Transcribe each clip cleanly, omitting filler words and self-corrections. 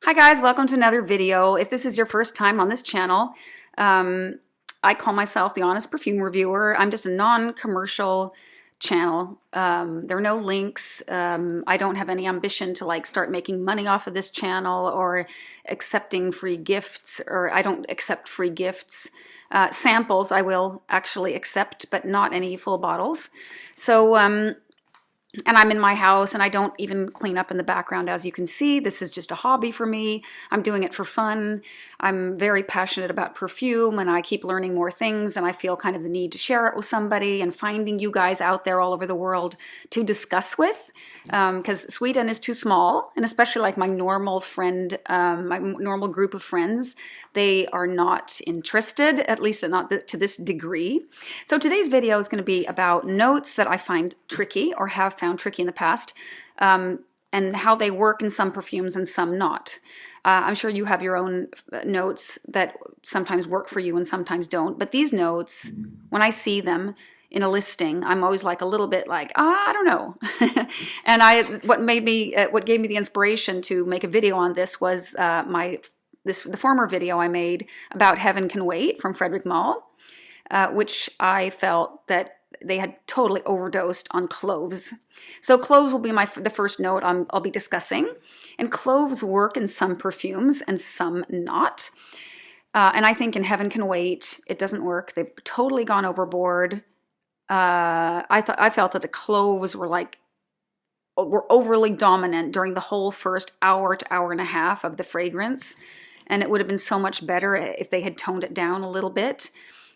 Hi guys, welcome to another video. If this is your first time on this channel, I call myself the Honest Perfume Reviewer. I'm just a non-commercial channel. There are no links. I don't have any ambition to like start making money off of this channel or accepting free gifts, or I don't accept free gifts. Samples I will actually accept, but not any full bottles. So, and I'm in my house and I don't even clean up in the background, as you can see. This is just a hobby for me. I'm doing it for fun. I'm very passionate about perfume and I keep learning more things, and I feel kind of the need to share it with somebody and finding you guys out there all over the world to discuss with, because Sweden is too small, and especially like my normal friend, my normal group of friends, they are not interested, at least not to this degree. So today's video is going to be about notes that I find tricky or have found tricky in the past, and how they work in some perfumes and some not. I'm sure you have your own notes that sometimes work for you and sometimes don't, but these notes, when I see them in a listing, I'm always like a little bit like, I don't know. And what gave me the inspiration to make a video on this was the former video I made about Heaven Can Wait from Frederic Malle, which I felt that they had totally overdosed on cloves. So cloves will be the first note I'll be discussing. And cloves work in some perfumes and some not. And I think in Heaven Can Wait, it doesn't work. They've totally gone overboard. I felt that the cloves were overly dominant during the whole first hour to hour and a half of the fragrance. And it would have been so much better if they had toned it down a little bit.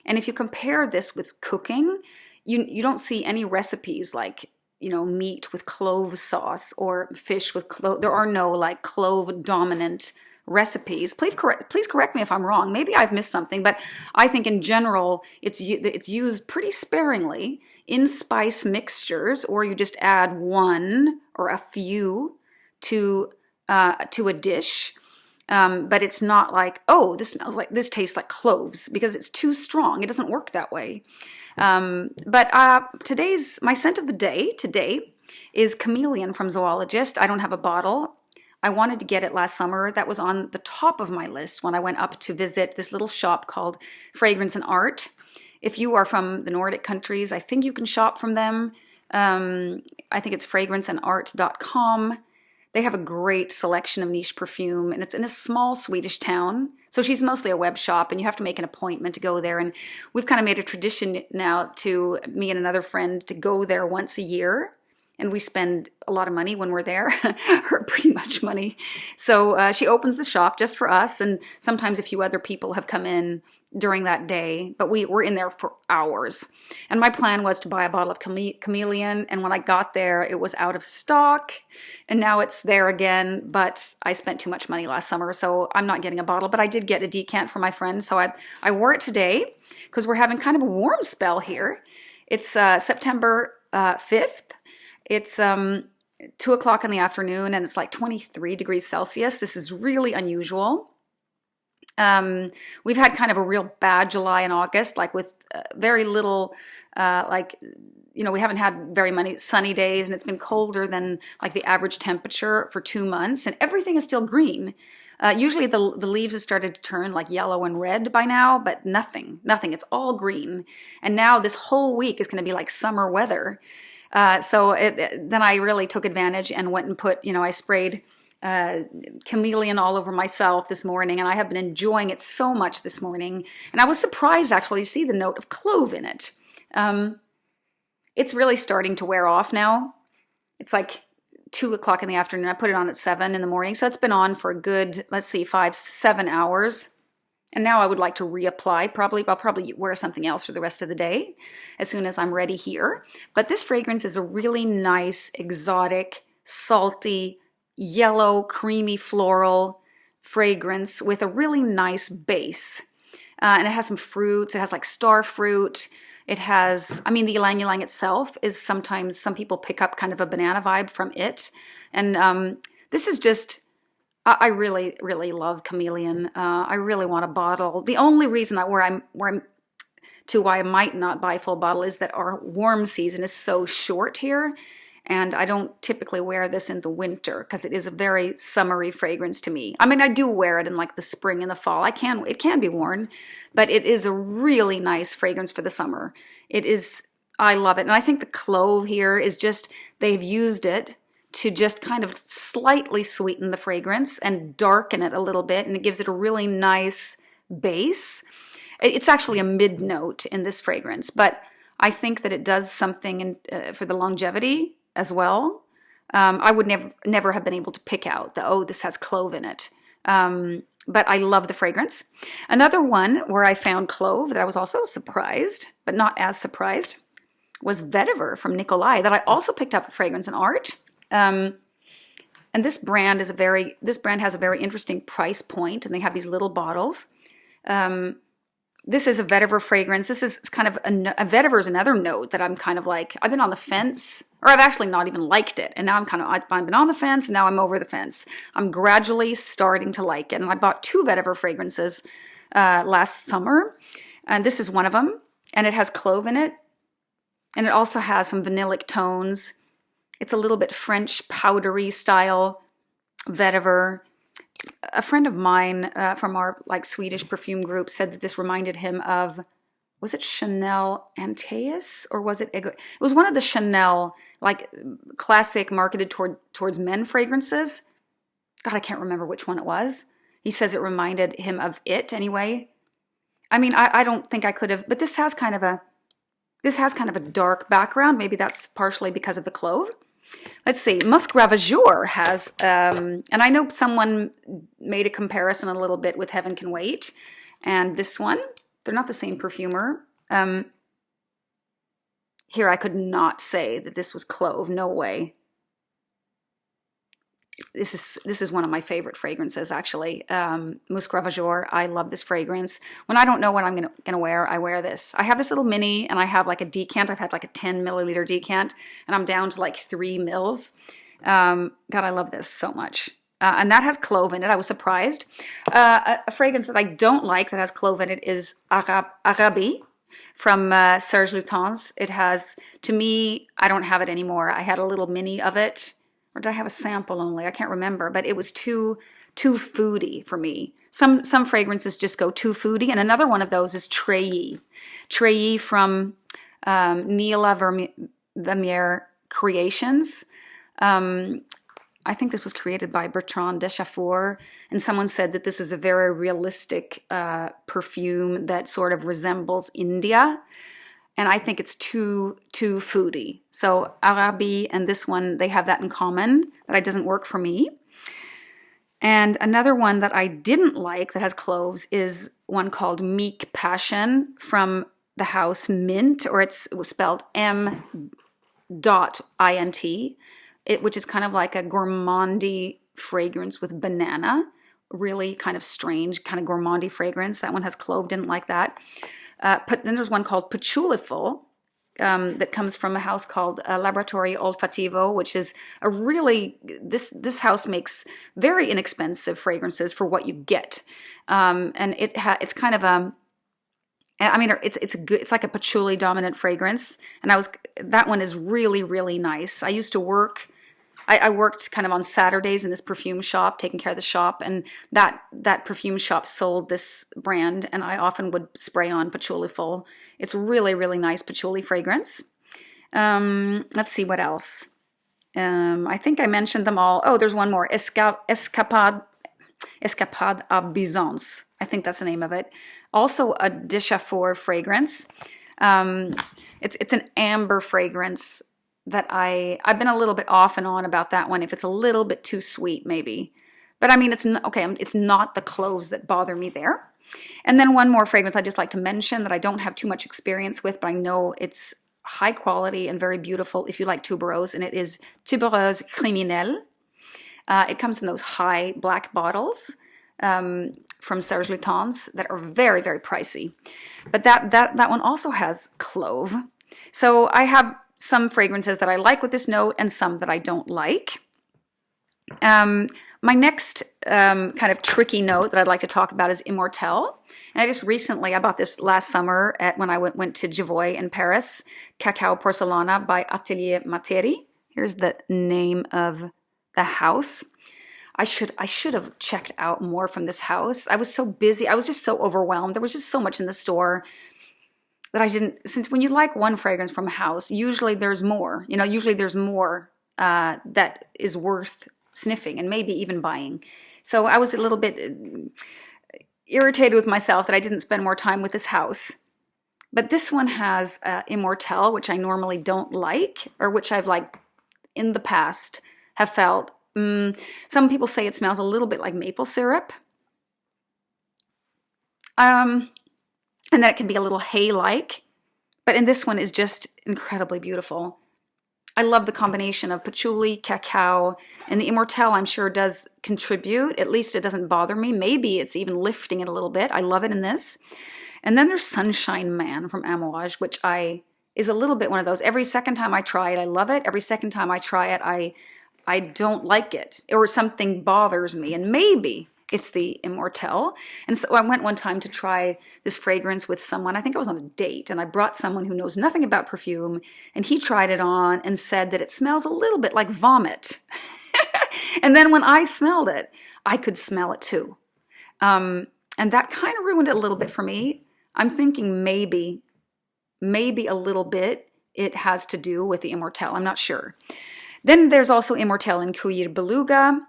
And if you compare this with cooking, you don't see any recipes like, you know, meat with clove sauce or fish with clove. There are no like clove dominant recipes. Please correct me if I'm wrong. Maybe I've missed something, but I think in general it's used pretty sparingly in spice mixtures, or you just add one or a few to a dish. But it's not like, oh, this tastes like cloves, because it's too strong. It doesn't work that way. But my scent of the day today is Chameleon from Zoologist. I don't have a bottle. I wanted to get it last summer. That was on the top of my list when I went up to visit this little shop called Fragrance and Art. If you are from the Nordic countries, I think you can shop from them. I think it's fragranceandart.com. They have a great selection of niche perfume, and it's in a small Swedish town. So she's mostly a web shop, and you have to make an appointment to go there. And we've kind of made a tradition now, to me and another friend, to go there once a year. And we spend a lot of money when we're there, or pretty much money. So she opens the shop just for us, and sometimes a few other people have come in during that day, but we were in there for hours. And my plan was to buy a bottle of Chameleon, and when I got there, it was out of stock, and now it's there again, but I spent too much money last summer, so I'm not getting a bottle, but I did get a decant for my friend, so I wore it today, because we're having kind of a warm spell here. It's September 5th. It's 2 o'clock in the afternoon, and it's like 23 degrees Celsius. This is really unusual. We've had kind of a real bad July and August, like with very little, we haven't had very many sunny days, and it's been colder than like the average temperature for 2 months, and everything is still green. Usually the leaves have started to turn like yellow and red by now, but nothing. It's all green. And now this whole week is going to be like summer weather. Then I really took advantage and went and I sprayed Chameleon all over myself this morning, and I have been enjoying it so much this morning. And I was surprised actually to see the note of clove in it. It's really starting to wear off now. It's like 2 o'clock in the afternoon. I put it on at 7 in the morning, so it's been on for a good, 5-7 hours. And now I would like to reapply. I'll probably wear something else for the rest of the day as soon as I'm ready here. But this fragrance is a really nice, exotic, salty, yellow, creamy floral fragrance with a really nice base. And it has some fruits. It has like star fruit. It has, the ylang ylang itself is sometimes, some people pick up kind of a banana vibe from it. And this is just, I really, really love Chameleon. I really want a bottle. The only reason why I might not buy a full bottle is that our warm season is so short here. And I don't typically wear this in the winter because it is a very summery fragrance to me. I mean, I do wear it in like the spring and the fall. It can be worn, but it is a really nice fragrance for the summer. I love it. And I think the clove here is just, they've used it to just kind of slightly sweeten the fragrance and darken it a little bit, and it gives it a really nice base. It's actually a mid note in this fragrance, but I think that it does something for the longevity as well. I would never have been able to pick out this has clove in it. But I love the fragrance. Another one where I found clove that I was also surprised, but not as surprised, was Vetyver from Nicolaï, that I also picked up at Fragrance and Art. And this brand has a very interesting price point, and they have these little bottles. This is a Vetyver fragrance. This is kind of a Vetyver is another note that I'm kind of like, I've been on the fence, or I've actually not even liked it. And now I've been on the fence, and now I'm over the fence. I'm gradually starting to like it. And I bought 2 Vetyver fragrances last summer. And this is one of them. And it has clove in it. And it also has some vanillic tones. It's a little bit French powdery style Vetyver. A friend of mine from our Swedish perfume group said that this reminded him of, was it Chanel Antaeus, or was it Ego? It was one of the Chanel classic marketed towards men fragrances. God, I can't remember which one it was. He says it reminded him of it anyway. I mean, I don't think I could have, but this has kind of a dark background. Maybe that's partially because of the clove. Let's see, Musc Ravageur has, and I know someone made a comparison a little bit with Heaven Can Wait, and this one, they're not the same perfumer. Here I could not say that this was clove, no way. This is one of my favorite fragrances, actually. Musc Ravageur, I love this fragrance. When I don't know what I'm gonna wear, I wear this. I have this little mini, and I have a decant. I've had a 10 milliliter decant, and I'm down to 3 mils. God, I love this so much. And that has clove in it. I was surprised. A fragrance that I don't like that has clove in it is Arabie from Serge Lutens. It has, to me, I don't have it anymore. I had a little mini of it. Or did I have a sample only? I can't remember, but it was too foody for me. Some fragrances just go too foody, and another one of those is Trayee. Trayee from Neela Vermeire Creations. I think this was created by Bertrand Deschaffour, and someone said that this is a very realistic perfume that sort of resembles India. And I think it's too foody. So Arabie and this one, they have that in common, that it doesn't work for me. And another one that I didn't like that has cloves is one called Meek Passion from the house M.INT, or it was spelled M.INT, which is kind of like a gourmandy fragrance with banana. Really kind of strange, kind of gourmandy fragrance. That one has clove, didn't like that. Then there's one called Patchouliful that comes from a house called Laboratorio Olfattivo, which is a really, this house makes very inexpensive fragrances for what you get. And it's kind of it's like a patchouli dominant fragrance. And that one is really, really nice. I used to work, I worked kind of on Saturdays in this perfume shop, taking care of the shop, and that perfume shop sold this brand, and I often would spray on Patchouliful. It's really, really nice patchouli fragrance. Let's see what else. I think I mentioned them all. Oh, there's one more. Escapade à Byzance. I think that's the name of it. Also a Deschaffour fragrance. It's an amber fragrance that I've been a little bit off and on about that one, if it's a little bit too sweet maybe. But I mean, it's not the cloves that bother me there. And then one more fragrance I'd just like to mention that I don't have too much experience with, but I know it's high quality and very beautiful if you like tuberose, and it is Tubereuse Criminelle. It comes in those high black bottles from Serge Lutens that are very, very pricey. But that one also has clove. So I have some fragrances that I like with this note and some that I don't like. My next kind of tricky note that I'd like to talk about is Immortelle. And I bought this last summer when I went to Javoy in Paris, Cacao Porcelana by Atelier Materi. Here's the name of the house. I should have checked out more from this house. I was so busy. I was just so overwhelmed. There was just so much in the store that I didn't, since when you like one fragrance from a house, usually there's more, usually there's more that is worth sniffing and maybe even buying. So I was a little bit irritated with myself that I didn't spend more time with this house. But this one has Immortelle, which I normally don't like, or which I've liked in the past, have felt. Some people say it smells a little bit like maple syrup. And that it can be a little hay-like. But in this one is just incredibly beautiful. I love the combination of patchouli, cacao, and the Immortelle I'm sure does contribute. At least it doesn't bother me. Maybe it's even lifting it a little bit. I love it in this. And then there's Sunshine Man from Amouage, which is a little bit one of those. Every second time I try it, I love it. Every second time I try it, I don't like it, or something bothers me. And maybe it's the Immortelle. And so I went one time to try this fragrance with someone. I think I was on a date, and I brought someone who knows nothing about perfume, and he tried it on and said that it smells a little bit like vomit. And then when I smelled it, I could smell it too. And that kind of ruined it a little bit for me. I'm thinking maybe a little bit it has to do with the Immortelle. I'm not sure. Then there's also Immortelle in Cuir Beluga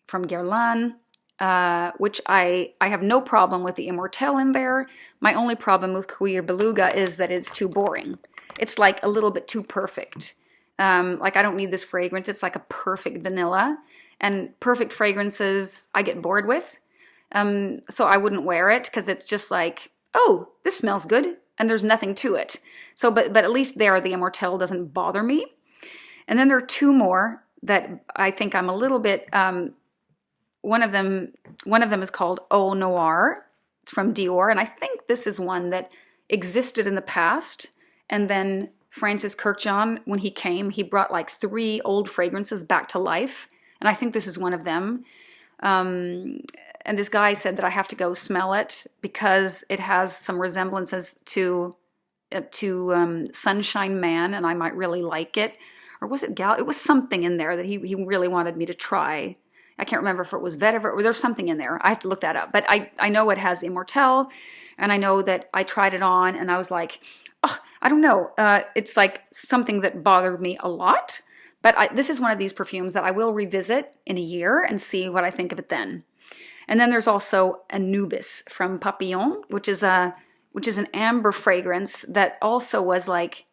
from Guerlain, which I have no problem with the Immortelle in there. My only problem with Cuir Beluga is that it's too boring. It's like a little bit too perfect. Like I don't need this fragrance. It's like a perfect vanilla. And perfect fragrances I get bored with. So I wouldn't wear it because it's just like, oh, this smells good. And there's nothing to it. So, but at least there, the Immortelle doesn't bother me. And then there are two more that I think I'm a little bit, one of them is called Eau Noire. It's from Dior. And I think this is one that existed in the past. And then Francis Kurkdjian, when he came, he brought like 3 old fragrances back to life. And I think this is one of them. And this guy said that I have to go smell it because it has some resemblances to Sunshine Man, and I might really like it. Or was it It was something in there that he really wanted me to try. I can't remember if it was Vetyver, or there's something in there. I have to look that up. But I know it has Immortelle, and I know that I tried it on, and I was like, oh, I don't know. It's like something that bothered me a lot. But this is one of these perfumes that I will revisit in a year and see what I think of it then. And then there's also Anubis from Papillon, which is an amber fragrance that also was like,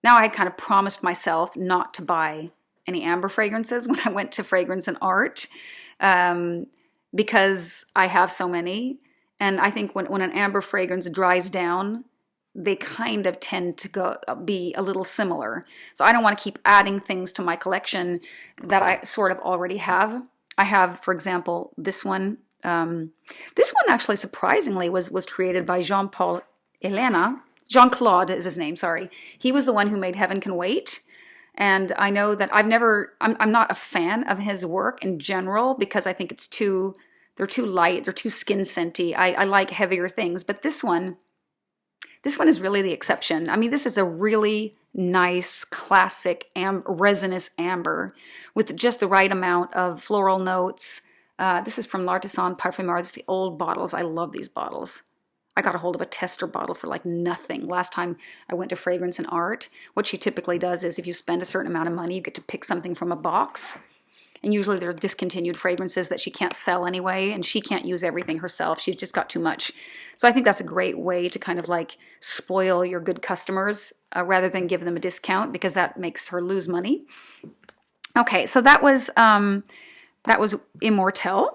now I had kind of promised myself not to buy any amber fragrances when I went to Fragrance and Art, because I have so many. And I think when an amber fragrance dries down, they kind of tend to be a little similar. So I don't want to keep adding things to my collection that I sort of already have. I have, for example, this one. This one actually surprisingly was created by Jean-Claude is his name, sorry. He was the one who made Heaven Can Wait. And I know that I'm not a fan of his work in general because I think they're too light, they're too skin scenty. I like heavier things, but this one is really the exception. I mean, this is a really nice, classic resinous amber with just the right amount of floral notes. This is from L'Artisan Parfumeur. This is the old bottles. I love these bottles. I got a hold of a tester bottle for like nothing. Last time I went to Fragrance and Art, what she typically does is if you spend a certain amount of money, you get to pick something from a box. And usually they're discontinued fragrances that she can't sell anyway, and she can't use everything herself. She's just got too much. So I think that's a great way to kind of like spoil your good customers rather than give them a discount, because that makes her lose money. Okay, so that was Immortelle.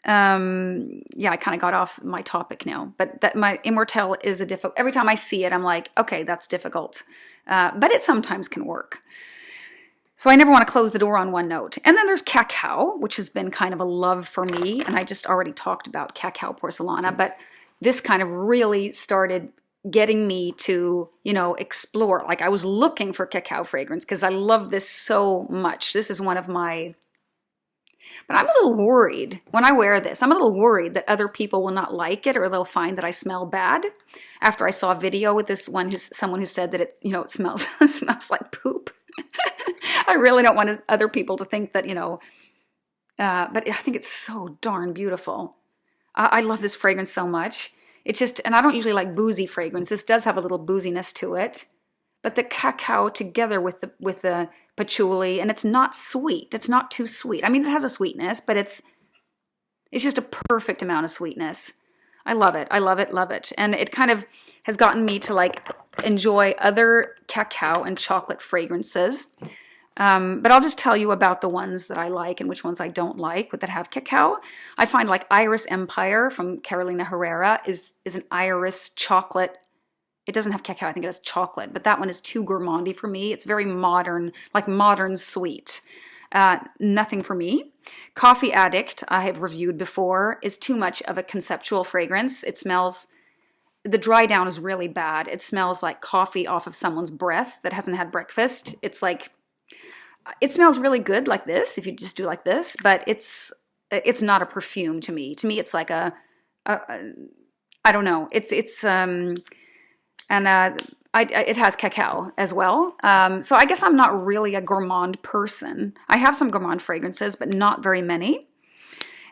Yeah, I kind of got off my topic now, but my Immortelle is a difficult. Every time I see it, I'm like, okay, that's difficult, but it sometimes can work. So I never want to close the door on one note. And then there's Cacao, which has been kind of a love for me, and I just already talked about Cacao Porcelana, but this kind of really started getting me to, explore. Like I was looking for cacao fragrance because I love this so much. This is one of my. But I'm a little worried when I wear this. I'm a little worried that other people will not like it, or they'll find that I smell bad. After I saw a video with this one, someone who said that it smells it smells like poop. I really don't want other people to think that, you know, but I think it's so darn beautiful. I love this fragrance so much. It's just, and I don't usually like boozy fragrance. This does have a little booziness to it. But the cacao together with the patchouli, and it's not sweet. It's not too sweet. I mean, it has a sweetness, but it's just a perfect amount of sweetness. I love it. I love it, love it. And it kind of has gotten me to like enjoy other cacao and chocolate fragrances. But I'll just tell you about the ones that I like and which ones I don't like that have cacao. I find like Iris Empire from Carolina Herrera is an iris chocolate. It doesn't have cacao, I think it has chocolate, but that one is too gourmandy for me. It's very modern, like modern sweet. Nothing for me. Coffee Addict, I have reviewed before, is too much of a conceptual fragrance. It smells, the dry down is really bad. It smells like coffee off of someone's breath that hasn't had breakfast. It's like, it smells really good like this, if you just do like this, but it's not a perfume to me. To me, it's like I don't know. It has cacao as well. So I guess I'm not really a gourmand person. I have some gourmand fragrances, but not very many.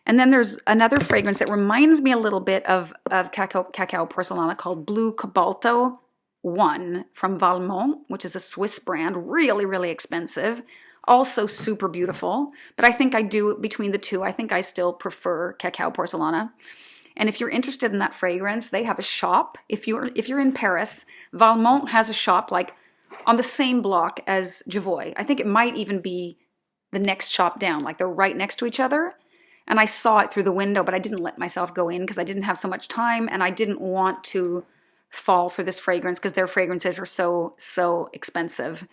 And then there's another fragrance that reminds me a little bit of Cacao Porcelana called Blu Cobalto 1 from Valmont, which is a Swiss brand, really, really expensive. Also super beautiful. But I think I do, between the two, I think I still prefer Cacao Porcelana. And if you're interested in that fragrance, they have a shop. If you're in Paris, Valmont has a shop like on the same block as Javoy. I think it might even be the next shop down, like they're right next to each other. And I saw it through the window, but I didn't let myself go in because I didn't have so much time and I didn't want to fall for this fragrance because their fragrances are so expensive.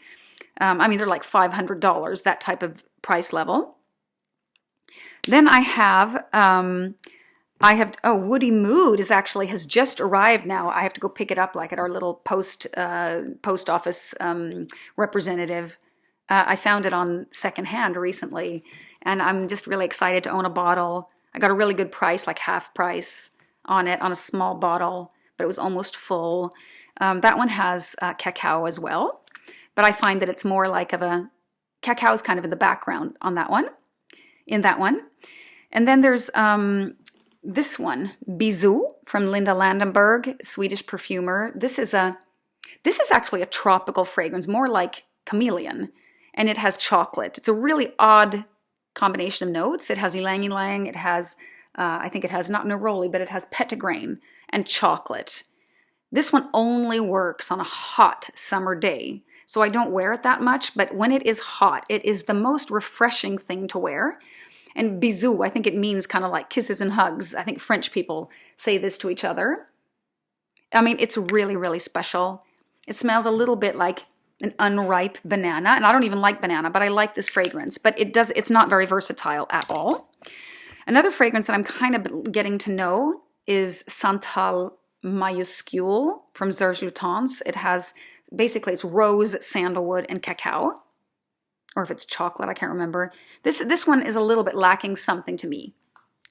I mean, they're like $500, that type of price level. Then I have Woody Mood has just arrived now. I have to go pick it up like at our little post office representative. I found it on secondhand recently, and I'm just really excited to own a bottle. I got a really good price, like half price on it, on a small bottle, but it was almost full. That one has cacao as well, but I find that it's more like cacao is kind of in the background on that one, in that one. And then there's this one, Bisou from Linda Landenberg, Swedish perfumer. This is actually a tropical fragrance, more like Chameleon, and it has chocolate. It's a really odd combination of notes. It has ylang ylang. It has, I think it has not neroli, but it has petitgrain and chocolate. This one only works on a hot summer day, so I don't wear it that much, but when it is hot, it is the most refreshing thing to wear. And bisous, I think it means kind of like kisses and hugs. I think French people say this to each other. I mean, it's really, really special. It smells a little bit like an unripe banana, and I don't even like banana, but I like this fragrance. But it's not very versatile at all. Another fragrance that I'm kind of getting to know is Santal Majuscule from Serge Lutens. It has, basically it's rose, sandalwood, and cacao. Or if it's chocolate, I can't remember. This one is a little bit lacking something to me.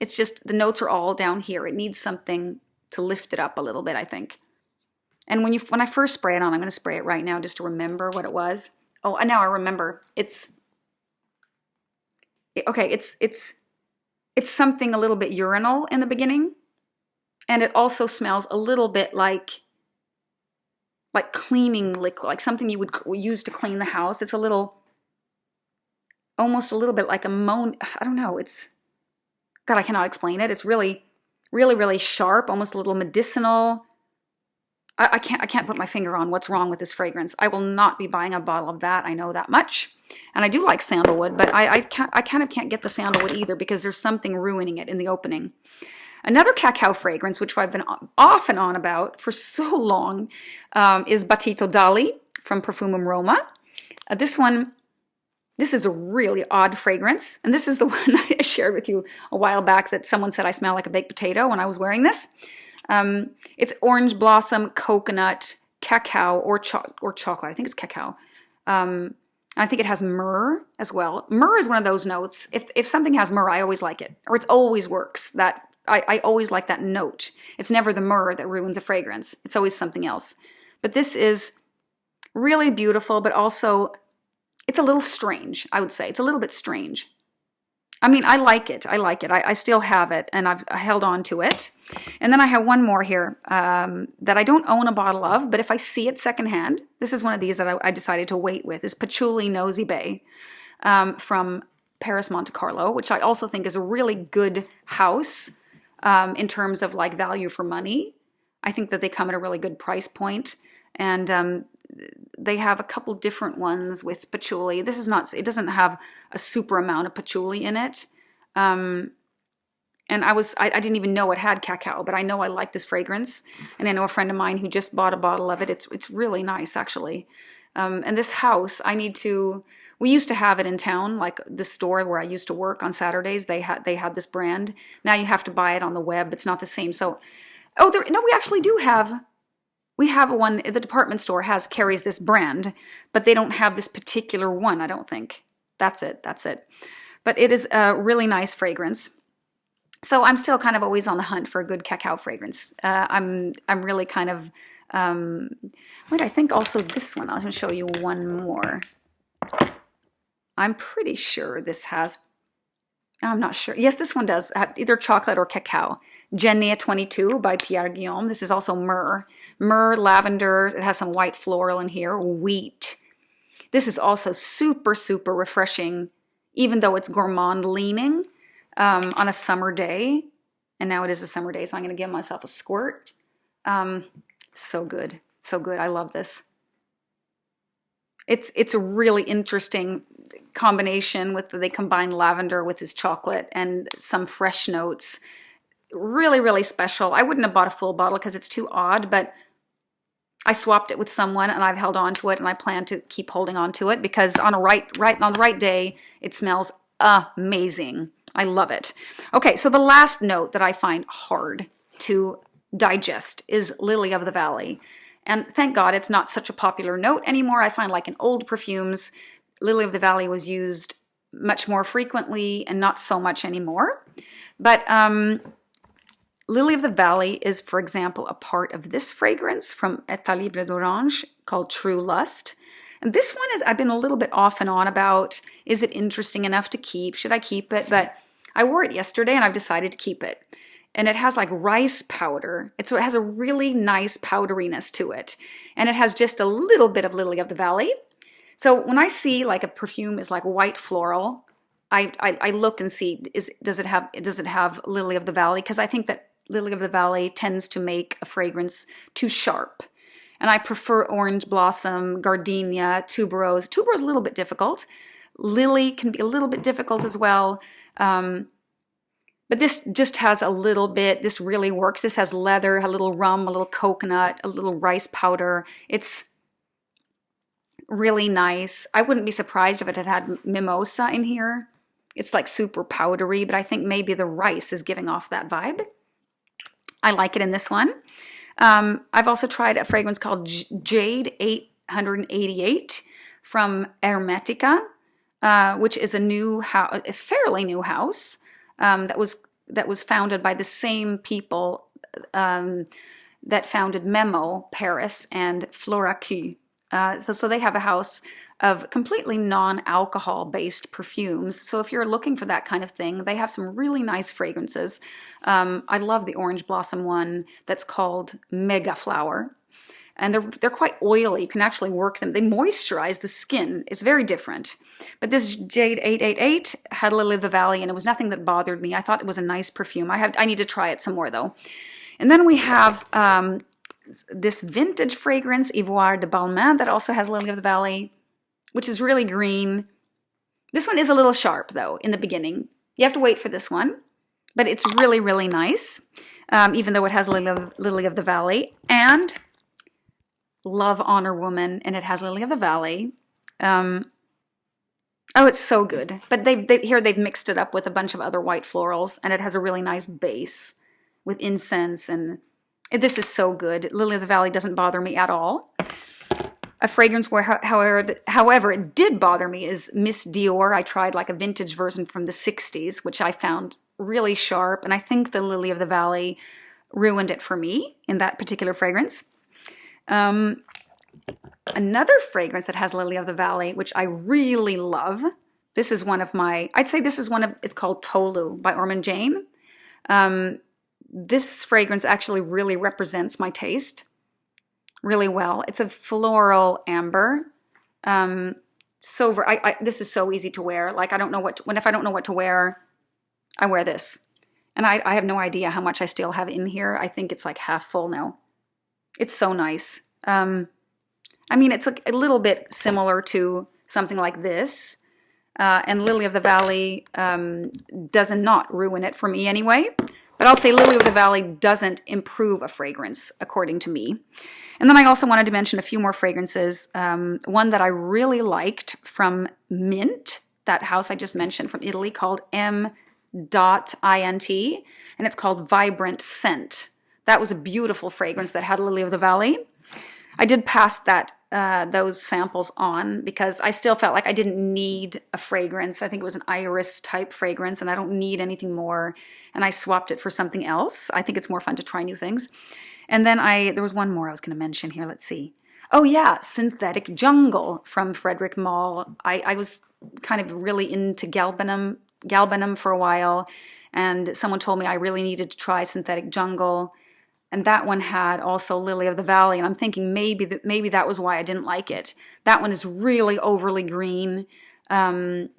It's just the notes are all down here. It needs something to lift it up a little bit, I think. And when I first spray it on, I'm going to spray it right now just to remember what it was. Oh, and now I remember. It's something a little bit urinal in the beginning, and it also smells a little bit like cleaning liquid, like something you would use to clean the house. It's almost a little bit like I don't know. God, I cannot explain it. It's really, really, really sharp, almost a little medicinal. I can't put my finger on what's wrong with this fragrance. I will not be buying a bottle of that. I know that much. And I do like sandalwood, but I kind of can't get the sandalwood either because there's something ruining it in the opening. Another cacao fragrance, which I've been off and on about for so long, is Battito Dali from Perfumum Roma. This is a really odd fragrance, and this is the one I shared with you a while back that someone said I smell like a baked potato when I was wearing this. It's orange blossom, coconut, cacao, or chocolate. I think it's cacao. I think it has myrrh as well. Myrrh is one of those notes. If something has myrrh, I always like it, or it always works. I always like that note. It's never the myrrh that ruins a fragrance. It's always something else. But this is really beautiful, but also it's a little strange, I would say. It's a little bit strange. I mean, I like it. I like it. I still have it, and I've held on to it. And then I have one more here that I don't own a bottle of, but if I see it secondhand, this is one of these that I decided to wait with, is Patchouli Nosy Bay from Paris Monte Carlo, which I also think is a really good house in terms of like value for money. I think that they come at a really good price point, and they have a couple different ones with patchouli. This is not, it doesn't have a super amount of patchouli in it. And I didn't even know it had cacao, but I know I like this fragrance. And I know a friend of mine who just bought a bottle of it. It's really nice, actually. And this house, we used to have it in town, like the store where I used to work on Saturdays. They had this brand. Now you have to buy it on the web. It's not the same. So, we actually do have. We have one. The department store carries this brand, but they don't have this particular one. I don't think. That's it. But it is a really nice fragrance. So I'm still kind of always on the hunt for a good cacao fragrance. I'm really kind of. Wait, I think also this one. I'm going to show you one more. I'm pretty sure this has. I'm not sure. Yes, this one does have either chocolate or cacao. Genia 22 by Pierre Guillaume. This is also myrrh. Myrrh, lavender. It has some white floral in here. Wheat. This is also super, super refreshing, even though it's gourmand leaning on a summer day. And now it is a summer day, so I'm going to give myself a squirt. So good. So good. I love this. It's a really interesting combination they combine lavender with this chocolate and some fresh notes. Really, really special. I wouldn't have bought a full bottle because it's too odd, but I swapped it with someone and I've held on to it, and I plan to keep holding on to it because on the right day, it smells amazing. I love it. Okay, so the last note that I find hard to digest is Lily of the Valley. And thank God it's not such a popular note anymore. I find like in old perfumes, Lily of the Valley was used much more frequently and not so much anymore. But Lily of the Valley is, for example, a part of this fragrance from Atelier d'Orange called True Lust. And this one I've been a little bit off and on about, is it interesting enough to keep? Should I keep it? But I wore it yesterday and I've decided to keep it. And it has like rice powder. It has a really nice powderiness to it. And it has just a little bit of Lily of the Valley. So when I see like a perfume is like white floral, I look and see, does it have Lily of the Valley? Because I think that Lily of the Valley tends to make a fragrance too sharp. And I prefer orange blossom, gardenia, tuberose. Tuberose is a little bit difficult. Lily can be a little bit difficult as well. But this just has a little bit. This really works. This has leather, a little rum, a little coconut, a little rice powder. It's really nice. I wouldn't be surprised if it had mimosa in here. It's like super powdery, but I think maybe the rice is giving off that vibe. I like it in this one. I've also tried a fragrance called Jade 888 from Hermetica, which is a fairly new house that was founded by the same people that founded Memo Paris and Flora Q. So they have a house of completely non-alcohol based perfumes. So if you're looking for that kind of thing, they have some really nice fragrances. I love the orange blossom one that's called Mega Flower. And they're quite oily. You can actually work them. They moisturize the skin. It's very different. But this Jade 888 had Lily of the Valley, and it was nothing that bothered me. I thought it was a nice perfume. I need to try it some more, though. And then we have this vintage fragrance, Ivoire de Balmain, that also has Lily of the Valley, which is really green. This one is a little sharp, though, in the beginning. You have to wait for this one. But it's really, really nice, even though it has Lily of the Valley. And Love Honor Woman, and it has Lily of the Valley. It's so good. But they've mixed it up with a bunch of other white florals, and it has a really nice base with incense, and this is so good. Lily of the Valley doesn't bother me at all. A fragrance where, however, it did bother me is Miss Dior. I tried like a vintage version from the 60s, which I found really sharp, and I think the Lily of the Valley ruined it for me in that particular fragrance. another fragrance that has Lily of the Valley, which I really love. This is one of my, I'd say this is one of, it's called Tolu by Orman Jane. This fragrance actually really represents my taste really well. It's a floral amber. This is so easy to wear. Like, I don't know what, if I don't know what to wear, I wear this. And I have no idea how much I still have in here. I think it's like half full now. It's so nice. I mean, it's a little bit similar to something like this. And Lily of the Valley does not ruin it for me anyway. But I'll say Lily of the Valley doesn't improve a fragrance, according to me. And then I also wanted to mention a few more fragrances. One that I really liked from M.INT, that house I just mentioned from Italy, called M.INT. And it's called Vibrant Scent. That was a beautiful fragrance that had Lily of the Valley. I did pass those samples on because I still felt like I didn't need a fragrance. I think it was an iris type fragrance and I don't need anything more. And I swapped it for something else. I think it's more fun to try new things. And then there was one more I was going to mention here. Let's see. Oh yeah, Synthetic Jungle from Frederic Malle. I was kind of really into galbanum for a while. And someone told me I really needed to try Synthetic Jungle. And that one had also Lily of the Valley. And I'm thinking maybe that was why I didn't like it. That one is really overly green. I'm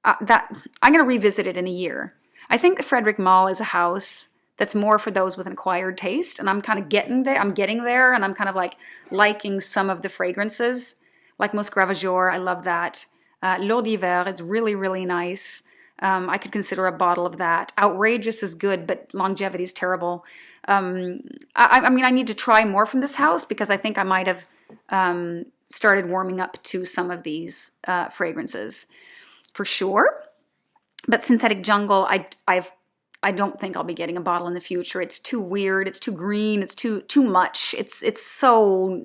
going to revisit it in a year. I think the Frederic Malle is a house that's more for those with an acquired taste. And I'm kind of getting there. And I'm kind of like liking some of the fragrances. Like Musc Ravageur, I love that. L'Olibere, it's really, really nice. I could consider a bottle of that. Outrageous is good, but longevity is terrible. I mean, I need to try more from this house because I think I might have started warming up to some of these fragrances for sure. But Synthetic Jungle, I don't think I'll be getting a bottle in the future. It's too weird. It's too green. It's too much. It's so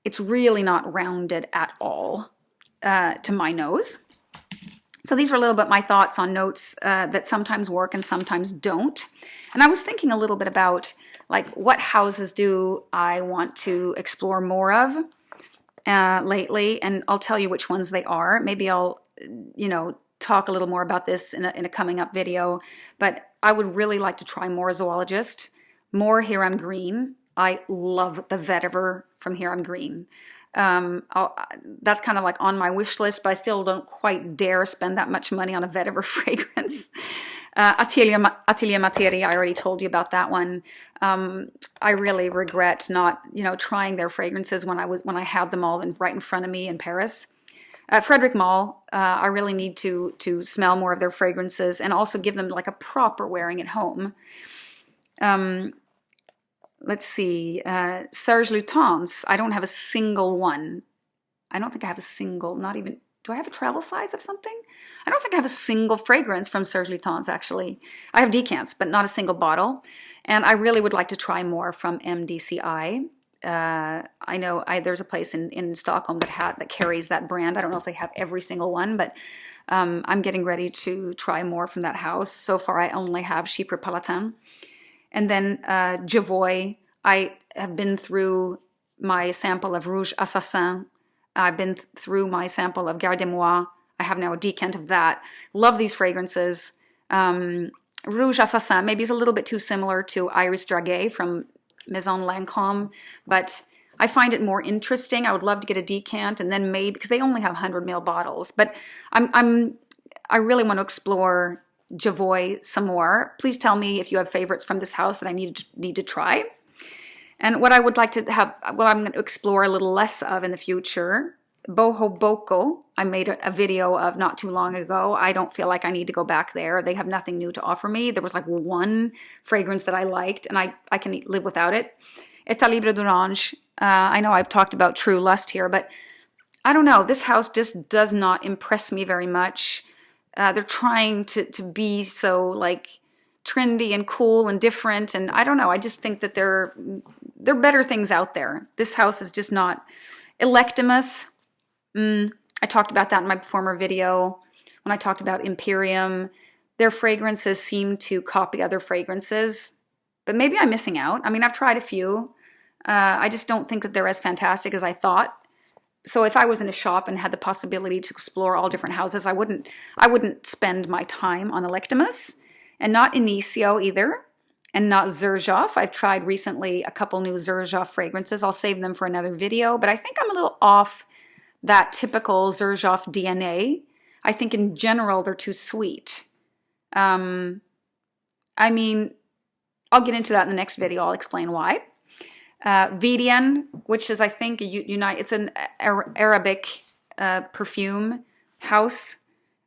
it's really not rounded at all to my nose. So these are a little bit my thoughts on notes that sometimes work and sometimes don't. And I was thinking a little bit about like what houses do I want to explore more of lately, and I'll tell you which ones they are. Maybe I'll, talk a little more about this in a coming up video, but I would really like to try more Zoologist, more Here I'm Green. I love the Vetyver from Here I'm Green. That's kind of like on my wish list, but I still don't quite dare spend that much money on a Vetyver fragrance. Atelier Materi, I already told you about that one. I really regret not, trying their fragrances when I had them all right in front of me in Paris. Frederic Malle, I really need to smell more of their fragrances and also give them like a proper wearing at home. Let's see, Serge Lutens. I don't have a single one. I don't think I have a single, not even, do I have a travel size of something? I don't think I have a single fragrance from Serge Lutens, actually. I have decants, but not a single bottle. And I really would like to try more from MDCI. I know there's a place in Stockholm that carries that brand. I don't know if they have every single one, but I'm getting ready to try more from that house. So far, I only have Chypre Palatin. And then Javoy, I have been through my sample of Rouge Assassin. I've been through my sample of Gardez-moi. I have now a decant of that. Love these fragrances. Rouge Assassin maybe is a little bit too similar to Iris Draguet from Maison Lancôme, but I find it more interesting. I would love to get a decant, and then maybe, because they only have 100 ml bottles, but I really want to explore Javoy some more. Please tell me if you have favorites from this house that I need to try. And what I would like to have, well, I'm going to explore a little less of in the future. Boho Boko, I made a video of not too long ago. I don't feel like I need to go back there. They have nothing new to offer me. There was like one fragrance that I liked, and I can live without it. État Libre d'Orange. I know I've talked about True Lust here, but I don't know. This house just does not impress me very much. They're trying to be so like trendy and cool and different, and I don't know. I just think that there are better things out there. This house is just not. Electimus. I talked about that in my former video when I talked about Imperium. Their fragrances seem to copy other fragrances, but maybe I'm missing out. I mean, I've tried a few. I just don't think that they're as fantastic as I thought. So if I was in a shop and had the possibility to explore all different houses, I wouldn't spend my time on Electimus, and not Inicio either, and not Xerjoff. I've tried recently a couple new Xerjoff fragrances. I'll save them for another video, but I think I'm a little off that typical Xerjoff DNA. I think in general they're too sweet. I mean, I'll get into that in the next video. I'll explain why. Vidian, which is, I think, it's an Arabic perfume house,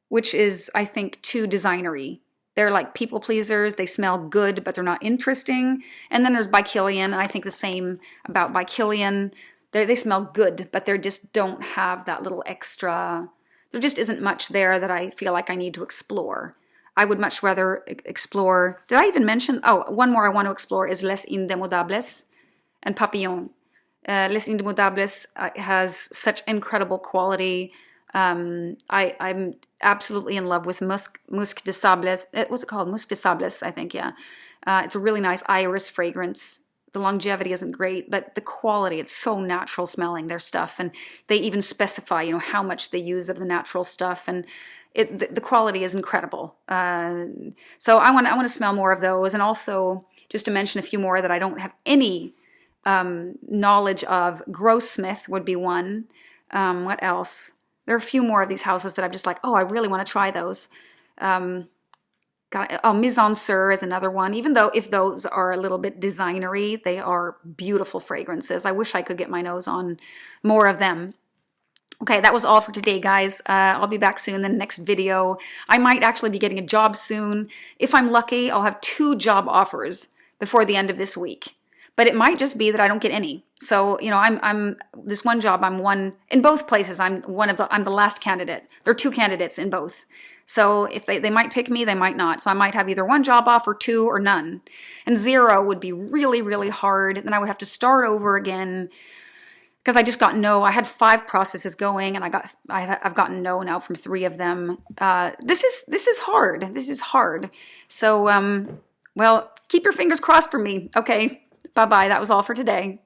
which is, I think, too designery. They're like people pleasers. They smell good, but they're not interesting. And then there's Bykilian, and I think the same about Bykilian. They smell good, but they just don't have that little extra. There just isn't much there that I feel like I need to explore. I would much rather explore. Did I even mention? Oh, one more I want to explore is Les Indemodables and Papillon. Les Indemodables has such incredible quality. I'm absolutely in love with Musc de Sables. What's it called? Musc de Sables, I think, yeah. It's a really nice iris fragrance. The longevity isn't great, but the quality, it's so natural smelling, their stuff. And they even specify, you know, how much they use of the natural stuff. And the quality is incredible. So I want to smell more of those. And also, just to mention a few more that I don't have any knowledge of. Grossmith would be one. What else? There are a few more of these houses that I'm just like, oh, I really want to try those. Mise-en-Sur is another one. Even though if those are a little bit designery, they are beautiful fragrances. I wish I could get my nose on more of them. Okay, that was all for today, guys. I'll be back soon in the next video. I might actually be getting a job soon. If I'm lucky, I'll have 2 job offers before the end of this week. But it might just be that I don't get any. So, you know, I'm this one job, I'm one in both places. I'm the last candidate. There are 2 candidates in both. So if they might pick me, they might not. So I might have either 1 job offer, 2, or none. And 0 would be really, really hard. Then I would have to start over again because I just got no. I had 5 processes going, and I've gotten no now from 3 of them. This is hard. This is hard. So well, keep your fingers crossed for me. Okay. Bye-bye. That was all for today.